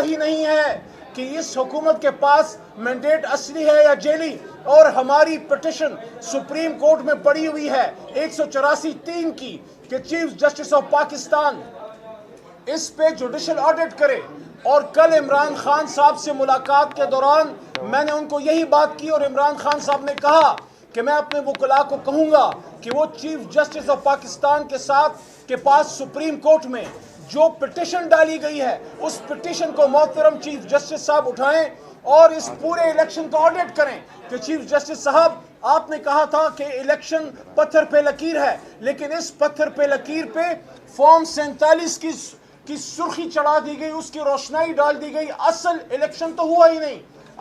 ہی نہیں ہے کہ اس حکومت کے پاس مینڈیٹ اصلی ہے یا جیلی، اور ہماری پٹیشن سپریم کورٹ میں پڑی ہوئی ہے 184(3) کی کہ چیف جسٹس آف پاکستان اس پہ جوڈیشل آڈٹ کرے۔ اور کل عمران خان صاحب سے ملاقات کے دوران میں نے ان کو یہی بات کی، اور عمران خان صاحب نے کہا کہ میں اپنے وکلاء کو کہوں گا کہ وہ چیف جسٹس آف پاکستان کے پاس سپریم کورٹ میں جو پٹیشن ڈالی گئی ہے اس پٹیشن کو محترم چیف جسٹس صاحب اٹھائیں اور اس پورے الیکشن کا آڈٹ کریں کہ چیف جسٹس صاحب آپ نے کہا تھا کہ الیکشن پتھر پہ لکیر ہے، لیکن اس پتھر پہ لکیر پہ فارم 47 کی سرخی چڑھا دی گئی، اس کی روشنائی ڈال دی گئی، اصل الیکشن تو ہوا ہی نہیں،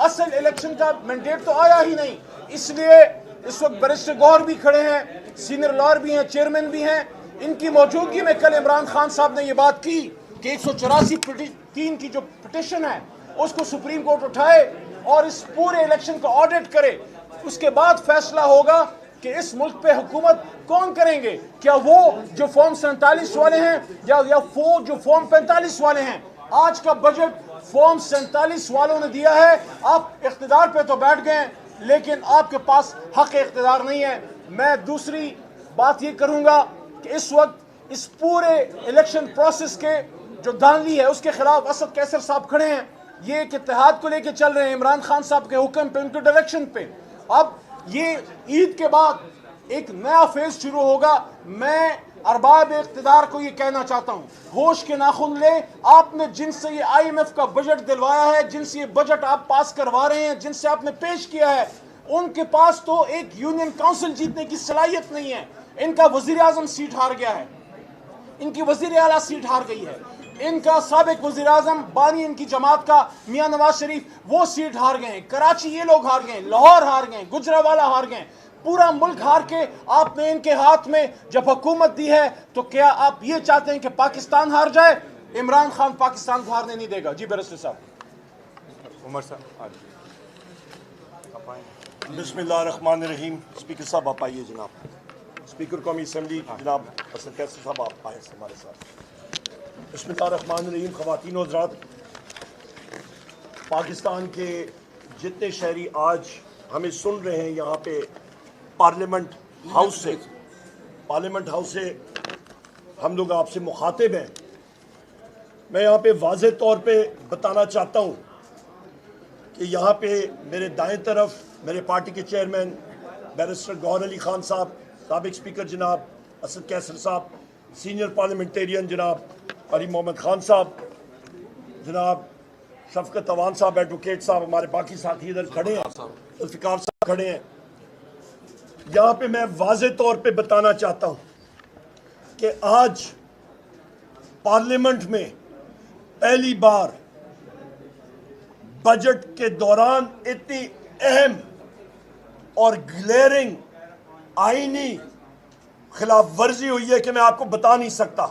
اصل الیکشن کا مینڈیٹ تو آیا ہی نہیں۔ اس لیے اس وقت بیرسٹر گوہر بھی کھڑے ہیں، سینئر لائر بھی ہیں، چیئرمین بھی ہیں، ان کی موجودگی میں کل عمران خان صاحب نے یہ بات کی کہ 184(3) کی جو پٹیشن ہے اس کو سپریم کورٹ اٹھائے اور اس پورے الیکشن کا آڈٹ کرے۔ اس کے بعد فیصلہ ہوگا کہ اس ملک پہ حکومت کون کریں گے، کیا وہ جو فارم 47 والے ہیں یا وہ جو فارم 45 والے ہیں۔ آج کا بجٹ فارم 47 والوں نے دیا ہے، آپ اقتدار پہ تو بیٹھ گئے لیکن آپ کے پاس حق اقتدار نہیں ہے۔ میں دوسری بات یہ کروں گا کہ اس وقت اس پورے الیکشن پروسیس کے جو دھاندلی ہے اس کے خلاف اسد کیسر صاحب کھڑے ہیں، یہ ایک اتحاد کو لے کے چل رہے ہیں عمران خان صاحب کے حکم پہ، ان کے ڈائریکشن پہ۔ اب یہ عید کے بعد ایک نیا فیز شروع ہوگا۔ میں ارباب اقتدار کو یہ کہنا چاہتا ہوں، ہوش کے ناخن لے، آپ نے جن سے یہ IMF کا بجٹ دلوایا ہے، جن سے یہ بجٹ آپ پاس کروا رہے ہیں، جن سے آپ نے پیش کیا ہے، ان کے پاس تو ایک یونین کاؤنسل جیتنے کی صلاحیت نہیں ہے۔ ان کا وزیر اعظم سیٹ ہار گیا ہے، ان کی وزیر اعلیٰ سیٹ ہار گئی ہے، ان کا سابق وزیر اعظم بانی ان کی جماعت کا میاں نواز شریف وہ سیٹ ہار گئے ہیں، کراچی یہ لوگ ہار گئے، لاہور ہار گئے، گجرانوالہ ہار گئے، پورا ملک ہار کے آپ نے ان کے ہاتھ میں جب حکومت دی ہے تو کیا آپ یہ چاہتے ہیں کہ پاکستان ہار جائے؟ عمران خان پاکستان کو ہارنے نہیں دے گا۔ جی بیرسٹر صاحب۔ عمر صاحب بسم اللہ الرحمن الرحیم۔ اسپیکر صاحب آپ آئیے جناب، اسپیکر قومی اسمبلی جناب اسد کیسر صاحب آپ آئے ہمارے ساتھ۔ بسم اللہ الرحمن الرحیم۔ خواتین و حضرات، پاکستان کے جتنے شہری آج ہمیں سن رہے ہیں یہاں پہ پارلیمنٹ ہاؤس سے ہم لوگ آپ سے مخاطب ہیں، میں یہاں پہ واضح طور پہ بتانا چاہتا ہوں کہ یہاں پہ میرے دائیں طرف میرے پارٹی کے چیئرمین بیرسٹر گوہر علی خان صاحب، سابق اسپیکر جناب اسد کیسر صاحب، سینئر پارلیمنٹیرین جناب علی محمد خان صاحب، جناب شفقت اوان صاحب، ایڈوکیٹ صاحب، ہمارے باقی ساتھی ادھر کھڑے ہیں، ذوالفقار صاحب کھڑے ہیں۔ یہاں پہ میں واضح طور پہ بتانا چاہتا ہوں کہ آج پارلیمنٹ میں پہلی بار بجٹ کے دوران اتنی اہم اور گلیئرنگ آئینی خلاف ورزی ہوئی ہے کہ میں آپ کو بتا نہیں سکتا۔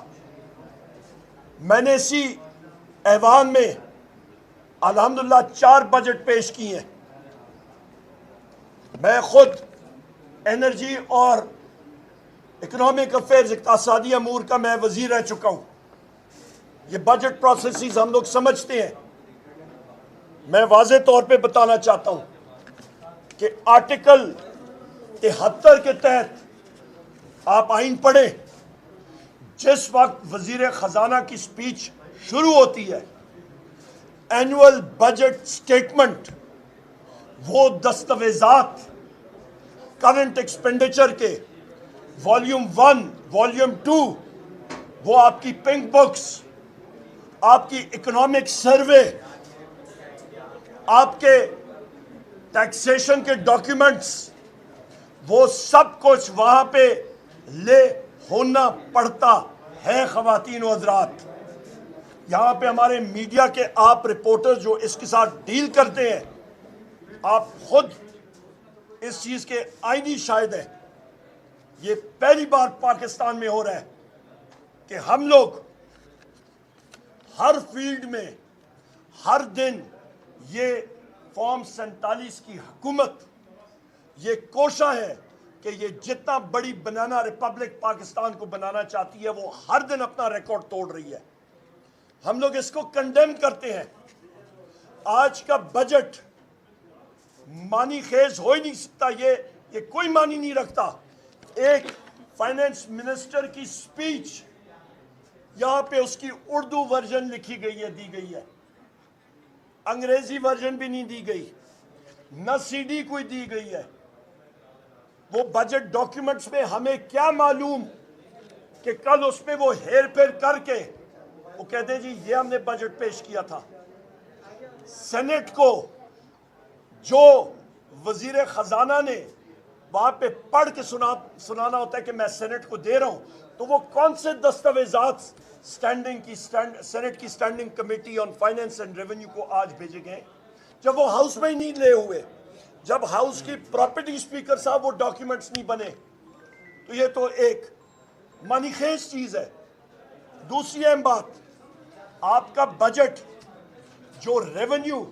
میں نے اسی ایوان میں الحمدللہ 4 بجٹ پیش کیے ہیں۔ میں خود انرجی اور اکنامک افیئرز، اقتصادی امور کا میں وزیر رہ چکا ہوں۔ یہ بجٹ پروسیسز ہم لوگ سمجھتے ہیں۔ میں واضح طور پہ بتانا چاہتا ہوں کہ آرٹیکل 73 کے تحت آپ آئین پڑھیں، جس وقت وزیر خزانہ کی سپیچ شروع ہوتی ہے، اینول بجٹ سٹیٹمنٹ، وہ دستاویزات کرنٹ ایکسپینڈیچر کے والیوم 1 والیوم 2، وہ آپ کی پنک بکس، آپ کی اکنامک سروے، آپ کے ٹیکسیشن کے ڈاکیومنٹس، وہ سب کچھ وہاں پہ لے ہونا پڑتا ہے۔ خواتین و حضرات، یہاں پہ ہمارے میڈیا کے آپ رپورٹر جو اس کے ساتھ ڈیل کرتے ہیں، آپ خود اس چیز کے آئینی شاہد ہیں۔ یہ پہلی بار پاکستان میں ہو رہا ہے کہ ہم لوگ ہر فیلڈ میں ہر دن یہ فارم 47 کی حکومت یہ کوشاں ہے کہ یہ جتنا بڑی بنانا ریپبلک پاکستان کو بنانا چاہتی ہے وہ ہر دن اپنا ریکارڈ توڑ رہی ہے۔ ہم لوگ اس کو کنڈیم کرتے ہیں۔ آج کا بجٹ مانی خیز ہو ہی نہیں سکتا، یہ کوئی معنی نہیں رکھتا۔ ایک فائنانس منسٹر کی سپیچ یہاں پہ اس کی اردو ورژن لکھی گئی ہے، دی گئی ہے، انگریزی ورژن بھی نہیں دی گئی، نہ سی ڈی کوئی دی گئی ہے۔ وہ بجٹ ڈاکیومنٹس میں ہمیں کیا معلوم کہ کل اس میں وہ ہیر پھیر کر کے وہ کہتے جی یہ ہم نے بجٹ پیش کیا تھا۔ سینٹ کو جو وزیر خزانہ نے وہاں پہ پڑھ کے سنانا ہوتا ہے کہ میں سینٹ کو دے رہا ہوں، تو وہ کون سے دستاویزات سینٹ کی standing committee on finance and revenue کو آج بھیجے گئے جب وہ ہاؤس میں ہی نہیں لے ہوئے، جب ہاؤس کی پراپرٹی اسپیکر صاحب وہ ڈاکیومنٹس نہیں بنے؟ تو یہ تو ایک معنی خیز چیز ہے۔ دوسری اہم بات، آپ کا بجٹ جو ریونیو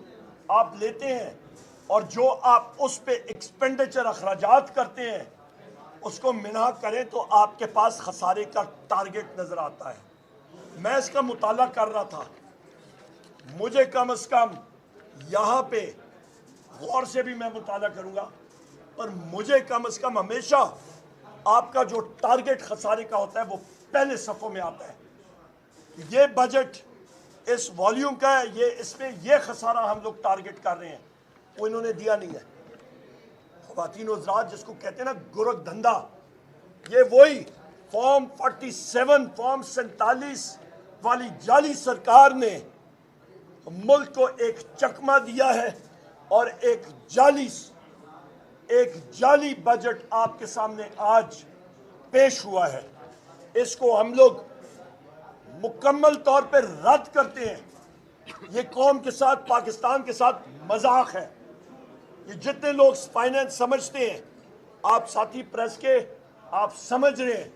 آپ لیتے ہیں اور جو آپ اس پہ ایکسپینڈیچر اخراجات کرتے ہیں اس کو منہا کریں تو آپ کے پاس خسارے کا ٹارگٹ نظر آتا ہے۔ میں اس کا مطالعہ کر رہا تھا، مجھے کم از کم یہاں پہ غور سے بھی میں مطالعہ کروں گا، پر مجھے کم از کم ہمیشہ آپ کا جو ٹارگٹ خسارے کا ہوتا ہے وہ پہلے صفوں میں آتا ہے۔ یہ بجٹ اس والیوم کا ہے، اس میں یہ خسارہ ہم لوگ ٹارگٹ کر رہے ہیں، وہ انہوں نے دیا نہیں ہے۔ خواتین و حضرات، جس کو کہتے ہیں نا گرگ دھندا، یہ وہی فارم 47 فارم 47 والی جعلی سرکار نے ملک کو ایک چکمہ دیا ہے اور ایک جعلی بجٹ آپ کے سامنے آج پیش ہوا ہے۔ اس کو ہم لوگ مکمل طور پر رد کرتے ہیں۔ یہ قوم کے ساتھ، پاکستان کے ساتھ مذاق ہے۔ یہ جتنے لوگ فائنانس سمجھتے ہیں، آپ ساتھی پریس کے، آپ سمجھ رہے ہیں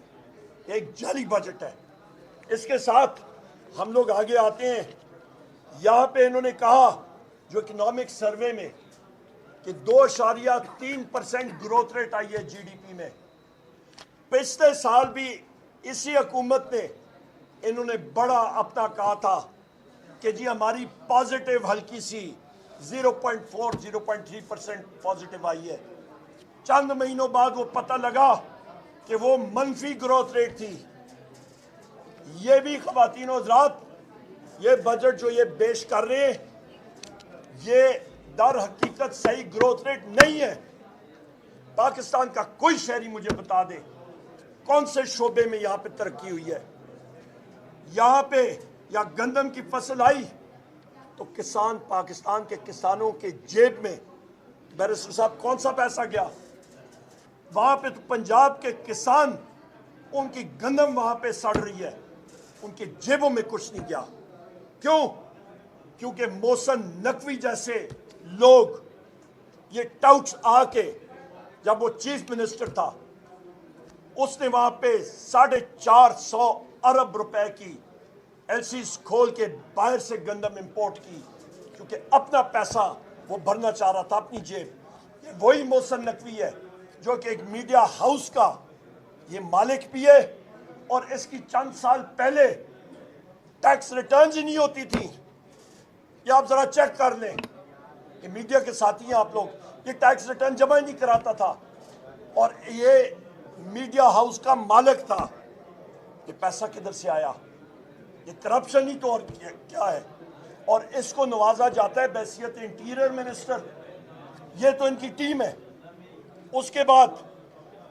کہ ایک جعلی بجٹ ہے۔ اس کے ساتھ ہم لوگ آگے آتے ہیں، یہاں پہ انہوں نے کہا جو اکنامک سروے میں کہ 2.3% گروتھ ریٹ آئی ہے جی ڈی پی میں۔ پچھلے سال بھی اسی حکومت نے انہوں نے بڑا اپنا کہا تھا کہ جی ہماری پازیٹیو ہلکی سی 0.3% پازیٹیو آئی ہے۔ چند مہینوں بعد وہ پتہ لگا کہ وہ منفی گروتھ ریٹ تھی۔ یہ بھی خواتین و حضرات، یہ بجٹ جو یہ پیش کر رہے ہیں یہ در حقیقت صحیح گروتھ ریٹ نہیں ہے۔ پاکستان کا کوئی شہری مجھے بتا دے کون سے شعبے میں یہاں پہ ترقی ہوئی ہے؟ یہاں پہ یا گندم کی فصل آئی تو پاکستان کے کسانوں کے جیب میں بیرسٹر صاحب کون سا پیسہ گیا؟ وہاں پہ تو پنجاب کے کسان، ان کی گندم وہاں پہ سڑ رہی ہے، ان کی جیبوں میں کچھ نہیں گیا۔ کیوں؟ کیونکہ محسن نقوی جیسے لوگ، یہ ٹاؤٹس آ کے، جب وہ چیف منسٹر تھا اس نے وہاں پہ 450 ارب روپے کی ایل سیز کھول کے باہر سے گندم امپورٹ کی، کیونکہ اپنا پیسہ وہ بھرنا چاہ رہا تھا اپنی جیب۔ یہ وہی محسن نقوی ہے جو کہ ایک میڈیا ہاؤس کا یہ مالک بھی ہے، اور اس کی چند سال پہلے ٹیکس ریٹرنز ہی نہیں ہوتی تھی۔ یہ آپ ذرا چیک کر لیں کہ میڈیا کے ساتھی ہیں آپ لوگ، یہ ٹیکس ریٹرن جمع ہی نہیں کراتا تھا، اور یہ میڈیا ہاؤس کا مالک تھا۔ یہ پیسہ کدھر سے آیا؟ یہ کرپشن ہی تو اور کیا ہے؟ اور اس کو نوازا جاتا ہے بحیثیت انٹیریئر منسٹر۔ یہ تو ان کی ٹیم ہے۔ اس کے بعد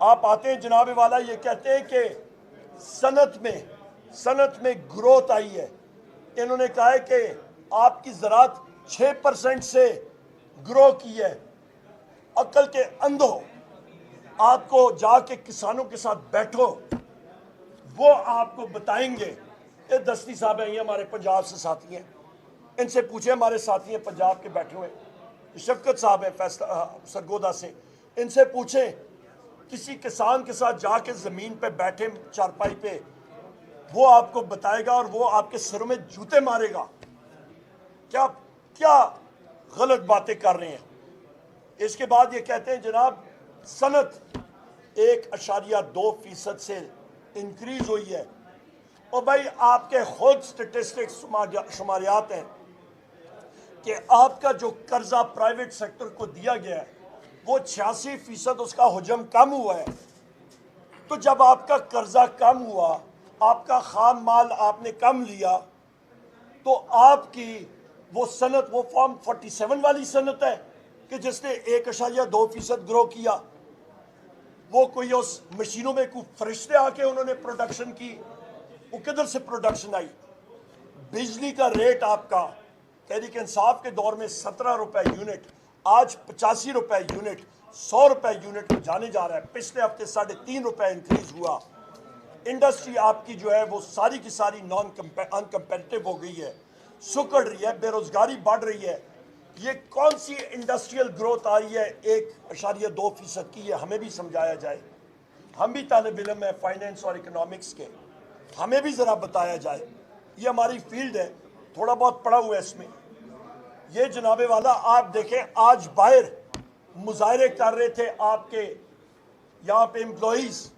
آپ آتے ہیں جناب والا، یہ کہتے ہیں کہ صنعت میں گروتھ آئی ہے۔ انہوں نے کہا ہے کہ آپ کی زراعت 6% سے گرو کی ہے۔ عقل کے اندھو، آپ کو جا کے کسانوں کے ساتھ بیٹھو، وہ آپ کو بتائیں گے۔ یہ دستی صاحب ہیں، یہ ہمارے پنجاب سے ساتھی ہیں، ان سے پوچھیں، ہمارے ساتھی ہیں پنجاب کے بیٹھے ہوئے، شفقت صاحب ہیں سرگودا سے، ان سے پوچھیں، کسی کسان کے ساتھ جا کے زمین پہ بیٹھے چارپائی پہ، وہ آپ کو بتائے گا اور وہ آپ کے سروں میں جوتے مارے گا۔ کیا غلط باتیں کر رہے ہیں؟ اس کے بعد یہ کہتے ہیں جناب صنعت 1.2% سے انکریز ہوئی ہے۔ اور بھائی آپ کے خود سٹیٹسٹکس شماریات ہیں کہ آپ کا جو قرضہ پرائیویٹ سیکٹر کو دیا گیا ہے وہ 86% اس کا حجم کم ہوا ہے. تو جب آپ کا قرضہ کم ہوا, آپ کا خام مال آپ نے کم لیا, تو آپ کی وہ صنعت, وہ فارم 47 والی صنعت ہے کہ جس نے 1.2% گرو کیا. وہ کوئی اس مشینوں میں کوئی فرشتے آ کے انہوں نے پروڈکشن کی, وہ کدھر سے پروڈکشن آئی؟ بجلی کا ریٹ آپ کا تحریک انصاف کے دور میں 17 روپے یونٹ, آج 85 روپے یونٹ, 100 روپے یونٹ کو جانے جا رہا ہے. پچھلے ہفتے 3.5 روپے انکریز ہوا. انڈسٹری آپ کی جو ہے وہ ساری کی ساری ان کمپیٹیٹو ہو گئی ہے, سکڑ رہی ہے, بے روزگاری بڑھ رہی ہے. یہ کون سی انڈسٹریل گروتھ آ رہی ہے 1.2% کی؟ یہ ہمیں بھی سمجھایا جائے. ہم بھی طالب علم ہیں فائنینس اور اکنامکس کے, ہمیں بھی ذرا بتایا جائے. یہ ہماری فیلڈ ہے, تھوڑا بہت پڑھا ہوا ہے اس میں. یہ جناب والا آپ دیکھیں, آج باہر مظاہرے کر رہے تھے آپ کے یہاں پہ امپلائیز,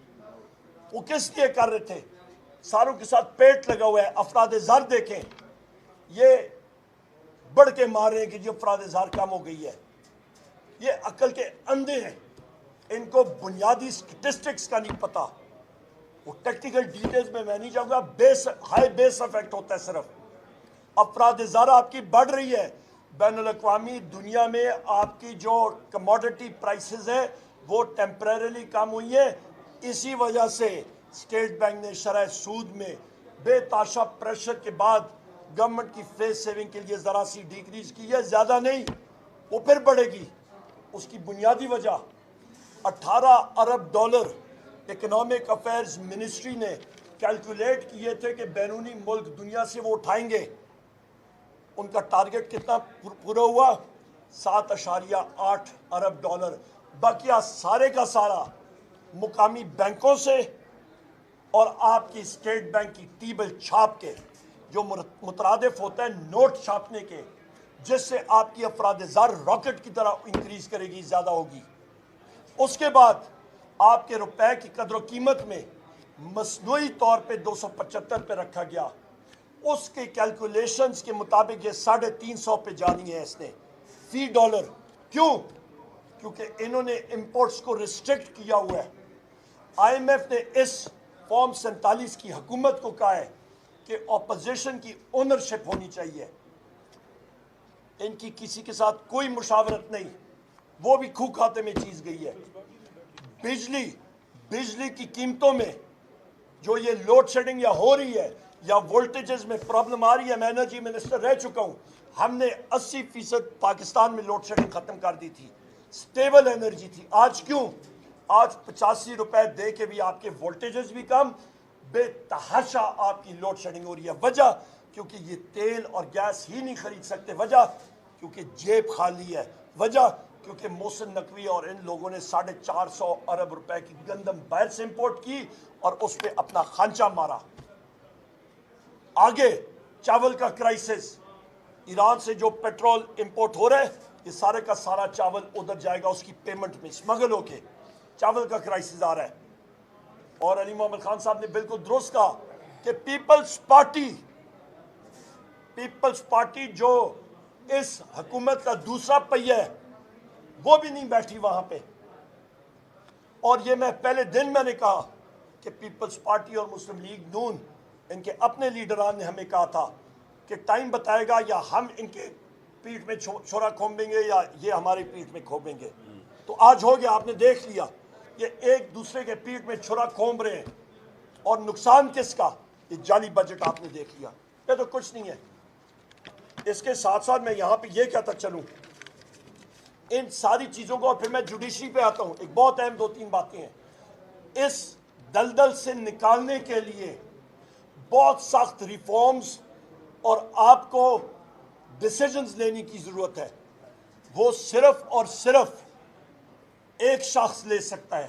وہ کس لیے کر رہے تھے؟ ساروں کے ساتھ پیٹ لگا ہوا ہے. افراد زر دیکھیں, یہ بڑھ کے مار رہے ہیں کہ جو افراد زر کم ہو گئی ہے. یہ عقل کے اندھے ہیں, ان کو بنیادی سٹیٹسٹکس کا نہیں پتا. وہ ٹیکنیکل ڈیٹیلز میں نہیں جاؤں گا. ہائی بیس افیکٹ ہوتا ہے صرف. افراد زر آپ کی بڑھ رہی ہے. بین الاقوامی دنیا میں آپ کی جو کموڈٹی پرائسز ہیں وہ ٹیمپریریلی کم ہوئی ہیں. اسی وجہ سے اسٹیٹ بینک نے شرح سود میں بے تحاشا پریشر کے بعد گورنمنٹ کی فیس سیونگ کے لیے ذرا سی ڈیکریز کی ہے, زیادہ نہیں, وہ پھر بڑھے گی. اس کی بنیادی وجہ 18 ارب ڈالر اکنامک افیئرز منسٹری نے کیلکولیٹ کیے تھے کہ بیرونی ملک دنیا سے وہ اٹھائیں گے. ان کا ٹارگٹ کتنا پورا ہوا؟ 7.8 ارب ڈالر. بقیہ سارے کا سارا مقامی بینکوں سے اور آپ کی اسٹیٹ بینک کی ٹی بل چھاپ کے, جو مترادف ہوتا ہے نوٹ چھاپنے کے, جس سے آپ کی افراد زر راکٹ کی طرح انکریز کرے گی, زیادہ ہوگی. اس کے بعد آپ کے روپے کی قدر و قیمت میں مصنوعی طور پہ 275 پہ رکھا گیا. اس کے کیلکولیشنز کے مطابق یہ 350 پہ جانی ہے اس نے فی ڈالر. کیوں؟ کیونکہ انہوں نے امپورٹس کو ریسٹرکٹ کیا ہوا ہے. آئی ایم ایف نے اس فارم 47 کی حکومت کو کہا ہے کہ اپوزیشن کی اونرشپ ہونی چاہیے. ان کی کسی کے ساتھ کوئی مشاورت نہیں, وہ بھی کھو کھاتے میں چیز گئی ہے. بجلی کی قیمتوں میں جو یہ لوڈ شیڈنگ یا ہو رہی ہے یا وولٹیجز میں پرابلم آ رہی ہے, میں انرجی منسٹر رہ چکا ہوں. ہم نے 80% پاکستان میں لوڈ شیڈنگ ختم کر دی تھی, سٹیبل انرجی تھی. آج کیوں؟ آج 85 روپے دے کے بھی آپ کے وولٹیجز بھی کم, بے تحاشا آپ کی لوڈ شیڈنگ ہو رہی ہے. وجہ کیونکہ یہ تیل اور گیس ہی نہیں خرید سکتے. وجہ کیونکہ جیب خالی ہے. وجہ کیونکہ محسن نقوی اور ان لوگوں نے 450 ارب روپے کی گندم باہر سے امپورٹ کی اور اس پہ اپنا خانچہ مارا. آگے چاول کا کرائسس, ایران سے جو پیٹرول امپورٹ ہو رہا ہے, یہ سارے کا سارا چاول ادھر جائے گا اس کی پیمنٹ میں, اسمگل ہو کے چاول کا کرائسس آ رہا ہے. اور علی محمد خان صاحب نے بالکل درست کہا کہ پیپلز پارٹی جو اس حکومت کا دوسرا پہیہ ہے وہ بھی نہیں بیٹھی وہاں پہ. اور یہ میں پہلے دن میں نے کہا کہ پیپلز پارٹی اور مسلم لیگ نون, ان کے اپنے لیڈران نے ہمیں کہا تھا کہ ٹائم بتائے گا یا ہم ان کے پیٹھ میں چھرا کھومیں گے یا یہ ہماری پیٹھ میں کھومیں گے. تو آج ہو گیا, آپ نے دیکھ لیا, یہ ایک دوسرے کے پیٹھ میں چھرا کھوم رہے ہیں. اور نقصان کس کا؟ یہ جعلی بجٹ آپ نے دیکھ لیا. یہ تو کچھ نہیں ہے. اس کے ساتھ ساتھ میں یہاں پہ یہ کہتا چلوں, ان ساری چیزوں کو, اور پھر میں جوڈیشری پہ آتا ہوں. ایک بہت اہم 2-3 باتیں ہیں. اس دلدل سے نکالنے کے لیے بہت سخت ریفارمز اور آپ کو ڈیسیجنز لینے کی ضرورت ہے. وہ صرف اور صرف ایک شخص لے سکتا ہے,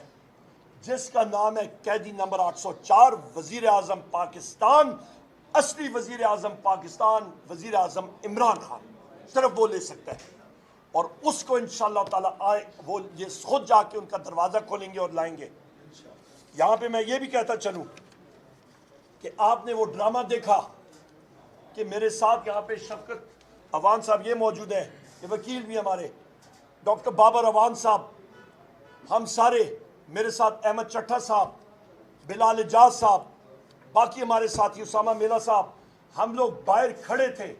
جس کا نام ہے قیدی نمبر 804, وزیر اعظم پاکستان, اصلی وزیر اعظم پاکستان, وزیر اعظم عمران خان. صرف وہ لے سکتا ہے. اور اس کو انشاءاللہ تعالیٰ آئے وہ یہ خود جا کے ان کا دروازہ کھولیں گے اور لائیں گے. یہاں پہ میں یہ بھی کہتا چلوں کہ آپ نے وہ ڈرامہ دیکھا کہ میرے ساتھ یہاں پہ شفقت اوان صاحب یہ موجود ہیں, یہ وکیل بھی ہمارے, ڈاکٹر بابر اوان صاحب, ہم سارے, میرے ساتھ احمد چٹھا صاحب, بلال اجاز صاحب, باقی ہمارے ساتھی اسامہ میلا صاحب, ہم لوگ باہر کھڑے تھے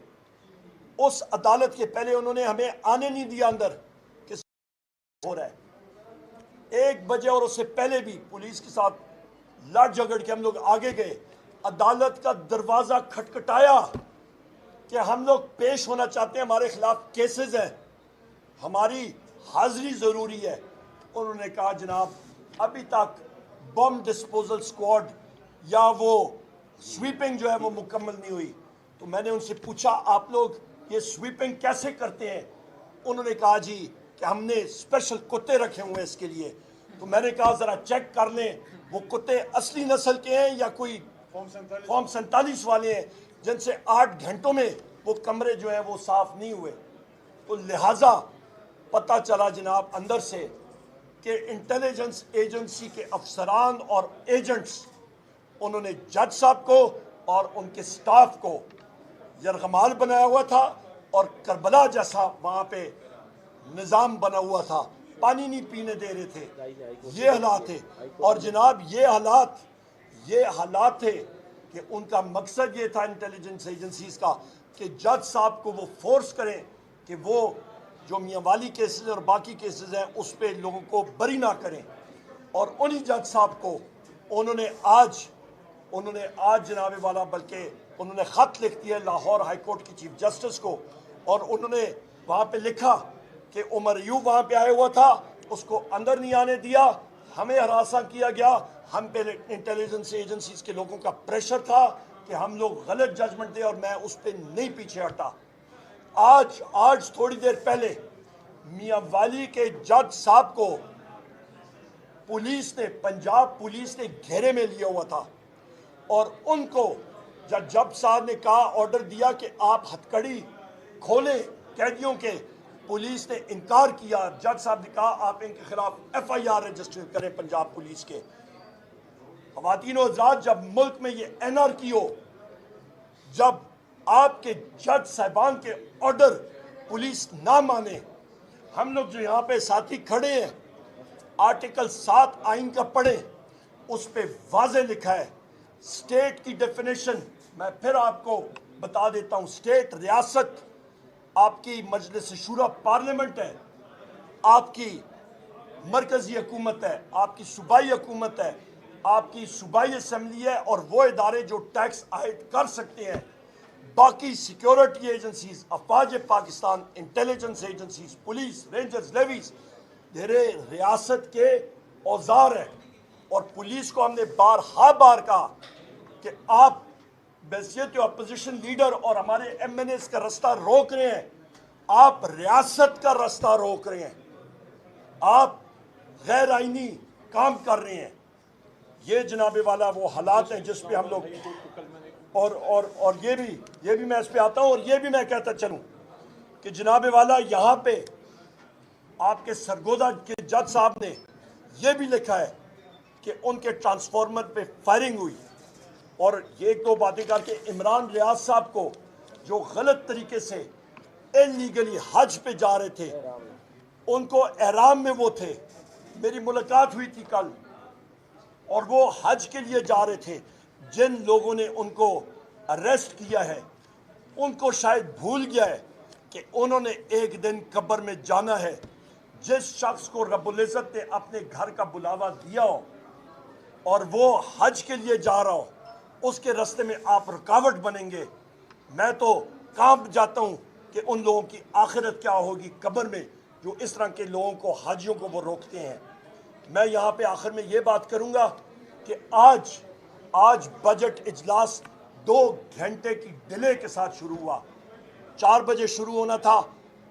اس عدالت کے. پہلے انہوں نے ہمیں آنے نہیں دیا اندر کہ ہو رہا ہے 1 بجے, اور اس سے پہلے بھی پولیس کے ساتھ لڑ جھگڑ کے ہم لوگ آگے گئے, عدالت کا دروازہ کھٹکھٹایا کہ ہم لوگ پیش ہونا چاہتے ہیں, ہمارے خلاف کیسز ہیں, ہماری حاضری ضروری ہے. انہوں نے کہا جناب ابھی تک بم ڈسپوزل سکواڈ یا وہ سویپنگ جو ہے وہ مکمل نہیں ہوئی. تو میں نے ان سے پوچھا آپ لوگ یہ سویپنگ کیسے کرتے ہیں؟ انہوں نے کہا جی کہ ہم نے اسپیشل کتے رکھے ہوئے ہیں اس کے لیے. تو میں نے کہا ذرا چیک کر لیں وہ کتے اصلی نسل کے ہیں یا کوئی فارم 47 والے ہیں جن سے 8 گھنٹوں میں وہ کمرے جو ہیں وہ صاف نہیں ہوئے. تو لہٰذا پتہ چلا جناب اندر سے کہ انٹیلیجنس ایجنسی کے افسران اور ایجنٹس, انہوں نے جج صاحب کو اور ان کے سٹاف کو یرغمال بنایا ہوا تھا, اور کربلا جیسا وہاں پہ نظام بنا ہوا تھا, پانی نہیں پینے دے رہے تھے. یہ حالات تھے. اور جناب یہ حالات تھے کہ ان کا مقصد یہ تھا انٹیلیجنس ایجنسیز کا کہ جج صاحب کو وہ فورس کریں کہ وہ جو میاں والی کیسز اور باقی کیسز ہیں اس پہ لوگوں کو بری نہ کریں. اور انہی جج صاحب کو انہوں نے آج جناب والا بلکہ انہوں نے خط لکھ دیا لاہور ہائی کورٹ کی چیف جسٹس کو, اور انہوں نے وہاں پہ لکھا کہ عمر ایوب وہاں پہ آیا ہوا تھا, اس کو اندر نہیں آنے دیا, ہمیں ہراساں کیا گیا, ہم پہ انٹیلیجنس ایجنسیز کے لوگوں کا پریشر تھا کہ ہم لوگ غلط ججمنٹ دیں, اور میں اس پہ نہیں پیچھے ہٹا. آج تھوڑی دیر پہلے میاں والی کے جج صاحب کو پنجاب پولیس نے گھیرے میں لیا ہوا تھا, اور ان کو جب صاحب نے کہا آرڈر دیا کہ آپ ہتھکڑی کھولیں قیدیوں کے, پولیس نے انکار کیا. جج صاحب نے کہا آپ ان کے خلاف FIR رجسٹر کریں پنجاب پولیس کے. خواتین و حضرات, جب ملک میں یہ NRQ ہو, جب آپ کے جج صاحبان کے آرڈر پولیس نہ مانے, ہم لوگ جو یہاں پہ ساتھی کھڑے ہیں آرٹیکل 7 آئین کا پڑھیں, اس پہ واضح لکھا ہے اسٹیٹ کی ڈیفینیشن. میں پھر آپ کو بتا دیتا ہوں, اسٹیٹ ریاست آپ کی مجلس شورا پارلیمنٹ ہے, آپ کی مرکزی حکومت ہے, آپ کی صوبائی حکومت ہے, آپ کی صوبائی اسمبلی ہے, اور وہ ادارے جو ٹیکس عائد کر سکتے ہیں. باقی سیکیورٹی ایجنسیز, افواج Pakistan, intelligence agencies, police, rangers, levies, ریاست کے اوزار ہیں. اور پولیس کو ہم نے بار کہا کہ آپ بحیثیت اپوزیشن لیڈر اور ہمارے MNAs کا راستہ روک رہے ہیں, آپ ریاست کا راستہ روک رہے ہیں, آپ غیر آئینی کام کر رہے ہیں. یہ جناب والا وہ حالات ہیں جس پہ ہم لوگ, اور یہ بھی میں اس پہ آتا ہوں, اور یہ بھی میں کہتا چلوں کہ جناب والا یہاں پہ آپ کے سرگودا کے جج صاحب نے یہ بھی لکھا ہے کہ ان کے ٹرانسفارمر پہ فائرنگ ہوئی. اور یہ 1-2 باتیں کر کے عمران ریاض صاحب کو جو غلط طریقے سے انلیگلی حج پہ جا رہے تھے, ان کو احرام میں وہ تھے, میری ملاقات ہوئی تھی کل, اور وہ حج کے لیے جا رہے تھے. جن لوگوں نے ان کو اریسٹ کیا ہے ان کو شاید بھول گیا ہے کہ انہوں نے ایک دن قبر میں جانا ہے. جس شخص کو رب العزت نے اپنے گھر کا بلاوا دیا ہو اور وہ حج کے لیے جا رہا ہو, اس کے راستے میں آپ رکاوٹ بنیں گے. میں تو کانپ جاتا ہوں کہ ان لوگوں کی آخرت کیا ہوگی قبر میں جو اس طرح کے لوگوں کو, حاجیوں کو وہ روکتے ہیں. میں یہاں پہ آخر میں یہ بات کروں گا کہ آج بجٹ اجلاس 2 گھنٹے کی ڈیلے کے ساتھ شروع ہوا. 4 بجے شروع ہونا تھا,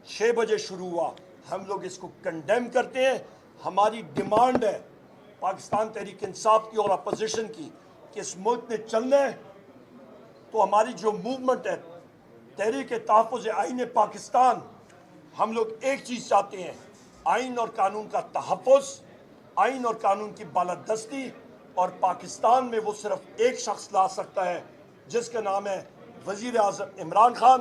6 بجے شروع ہوا. ہم لوگ اس کو کنڈیم کرتے ہیں. ہماری ڈیمانڈ ہے پاکستان تحریک انصاف کی اور اپوزیشن کی کہ اس ملک نے چلنا ہے تو ہماری جو موومنٹ ہے تحریک تحفظ آئین پاکستان, ہم لوگ ایک چیز چاہتے ہیں, آئین اور قانون کا تحفظ, آئین اور قانون کی بالادستی. اور پاکستان میں وہ صرف ایک شخص لا سکتا ہے جس کا نام ہے وزیر اعظم عمران خان.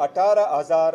18,000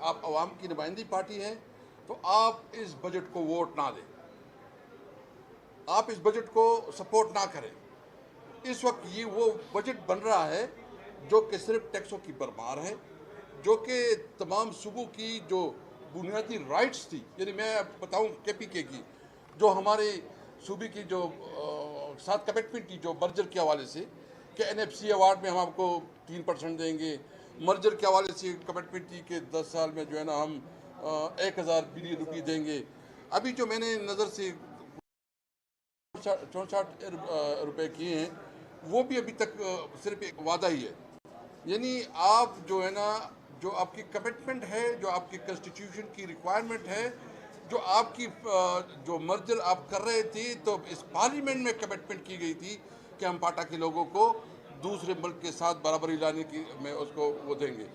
آپ عوام کی نمائندی پارٹی ہیں, تو آپ اس بجٹ کو ووٹ نہ دیں, آپ اس بجٹ کو سپورٹ نہ کریں. اس وقت یہ وہ بجٹ بن رہا ہے جو کہ صرف ٹیکسوں کی بھرمار ہے, جو کہ تمام صوبوں کی جو بنیادی رائٹس تھی, یعنی میں بتاؤں کے پی کے کی جو ہمارے صوبے کی جو ساتھ کمٹمنٹ تھی جو مرجر کے حوالے سے کہ این ایف سی ایوارڈ میں ہم آپ کو 3% دیں گے, مرجر کے حوالے سے کمٹمنٹ تھی کہ 10 سال میں جو ہے نا ہم 1000 بلین روپی دیں گے. ابھی جو میں نے نظر سے 64 روپے کیے ہیں وہ بھی ابھی تک صرف ایک وعدہ ہی ہے. یعنی آپ جو ہے نا جو آپ کی کمٹمنٹ ہے, جو آپ کی کنسٹیٹیوشن کی ریکوائرمنٹ ہے, جو آپ کی جو مرجر آپ کر رہے تھے, تو اس پارلیمنٹ میں کمٹمنٹ کی گئی تھی کہ ہم پاٹا کے لوگوں کو دوسرے ملک کے ساتھ برابری لانے کی میں اس کو وہ دیں گے.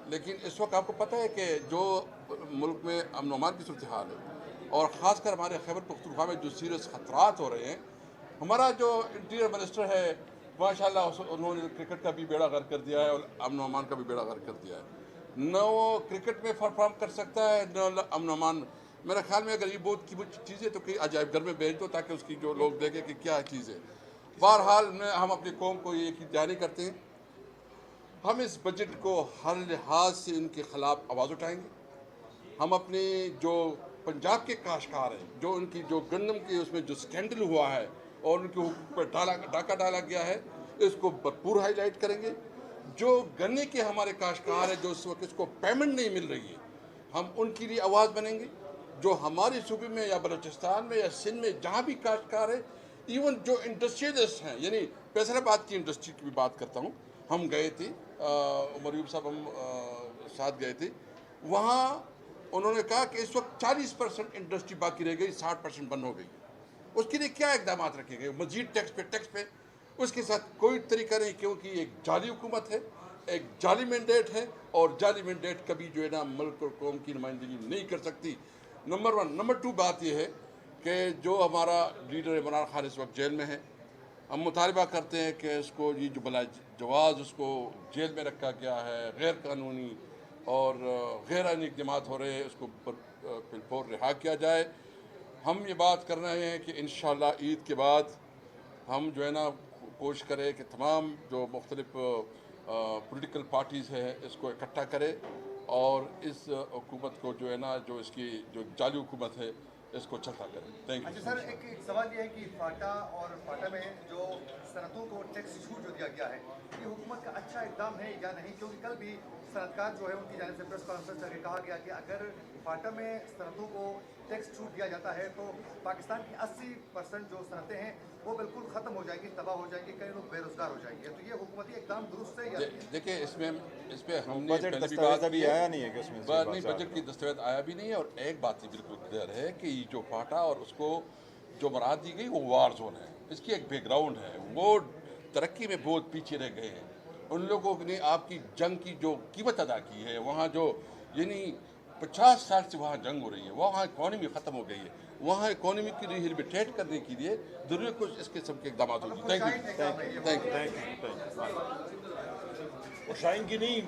لیکن اس وقت آپ کو پتہ ہے کہ جو ملک میں امن و امان کی صورتحال ہے اور خاص کر ہمارے خیبر پختونخوا میں جو سیریس خطرات ہو رہے ہیں, ہمارا جو انٹیریئر منسٹر ہے ماشاءاللہ انہوں نے کرکٹ کا بھی بیڑا غرق کر دیا ہے اور امن و امان کا بھی بیڑا غرق کر دیا ہے. نہ وہ کرکٹ میں پرفارم کر سکتا ہے نہ امن و امان. میرے خیال میں اگر یہ بہت قیمتی چیز ہے تو کہیں عجائب گھر میں بھیج دو تاکہ اس کی جو لوگ دیکھیں کہ کیا چیز ہے. بہرحال ہم اپنی قوم کو یہ تیاری کرتے ہیں, ہم اس بجٹ کو ہر لحاظ سے ان کے خلاف آواز اٹھائیں گے. ہم اپنے جو پنجاب کے کاشتکار ہیں, جو ان کی جو گندم کے اس میں جو سکینڈل ہوا ہے اور ان کے حقوق پر ڈاکہ ڈالا گیا ہے, اس کو بھرپور ہائی لائٹ کریں گے. جو گنے کے ہمارے کاشتکار ہیں جو اس وقت اس کو پیمنٹ نہیں مل رہی ہے, ہم ان کے لیے آواز بنیں گے. جو ہمارے صوبے میں یا بلوچستان میں یا سندھ میں جہاں بھی کاشتکار ہے, ایون جو انڈسٹریلسٹ ہیں, یعنی فیصل آباد کی انڈسٹری کی بھی بات کرتا ہوں, ہم گئے تھے, عمر ایوب صاحب ہم ساتھ گئے تھے, وہاں انہوں نے کہا کہ اس وقت 40% انڈسٹری باقی رہ گئی, 60% بند ہو گئی. اس کے لیے کیا اقدامات رکھے گئے؟ مزید ٹیکس پہ اس کے ساتھ کوئی طریقہ نہیں, کیونکہ ایک جعلی حکومت ہے, ایک جعلی مینڈیٹ ہے, اور جعلی مینڈیٹ کبھی جو ہے نا ملک اور قوم کی نمائندگی نہیں کر سکتی. نمبر 1. نمبر 2 بات یہ ہے کہ جو ہمارا لیڈر عمران خان اس وقت جیل میں ہے, ہم مطالبہ کرتے ہیں کہ اس کو یہ جو بلا جواز اس کو جیل میں رکھا گیا ہے, غیر قانونی اور غیر آئینی اقدامات ہو رہے ہیں, اس کو بالفور رہا کیا جائے. ہم یہ بات کر رہے ہیں کہ انشاءاللہ عید کے بعد ہم جو ہے نا کوشش کریں کہ تمام جو مختلف پولیٹیکل پارٹیز ہیں اس کو اکٹھا کرے اور اس حکومت کو جو ہے نا جو اس کی جو جعلی حکومت ہے اس کو چلتا کریں. Thank you. اچھا سر, ایک سوال یہ ہے کہ فاٹا اور فاٹا میں جو صنعتوں کو ٹیکس چھوٹ جو دیا گیا ہے, یہ حکومت کا اچھا اقدام ہے یا نہیں؟ کیونکہ کل بھی صنعتکار جو ہے ان کی جانب سے پریس کانفرنس کر کے کہا گیا کہ اگر فاٹا میں صنعتوں کو ٹیکس چھوٹ دیا جاتا ہے تو پاکستان کی 80% جو صنعتیں ہیں وہ بالکل ختم ہو جائیں گی, تباہ ہو جائیں گی, کئی لوگ بے روزگار ہو جائیں گے. تو یہ حکومتی اقدام درست ہے یا دیکھیں اس پہ ہم نے بجٹ دستاویز ابھی آیا نہیں ہے کہ اس میں نہیں, بجٹ کی دستاویز آیا بھی نہیں ہے. اور ایک بات ہی بالکل کلیئر ہے کہ یہ جو فاٹا اور اس کو جو مراد دی گئی وہ وار زون ہے, اس کی ایک بیک گراؤنڈ ہے, وہ ترقی میں بہت پیچھے رہ گئے ہیں. ان لوگوں نے آپ کی جنگ کی جو قیمت ادا کی ہے, وہاں جو یعنی 50 سال سے وہاں جنگ ہو رہی ہے, وہاں اکانومی ختم ہو گئی ہے, وہاں اکانومی کی ریہیبلیٹیٹ کرنے کے لیے ضروری کچھ اس قسم کے اقدامات ہوگی. Thank you. شائن کی نہیں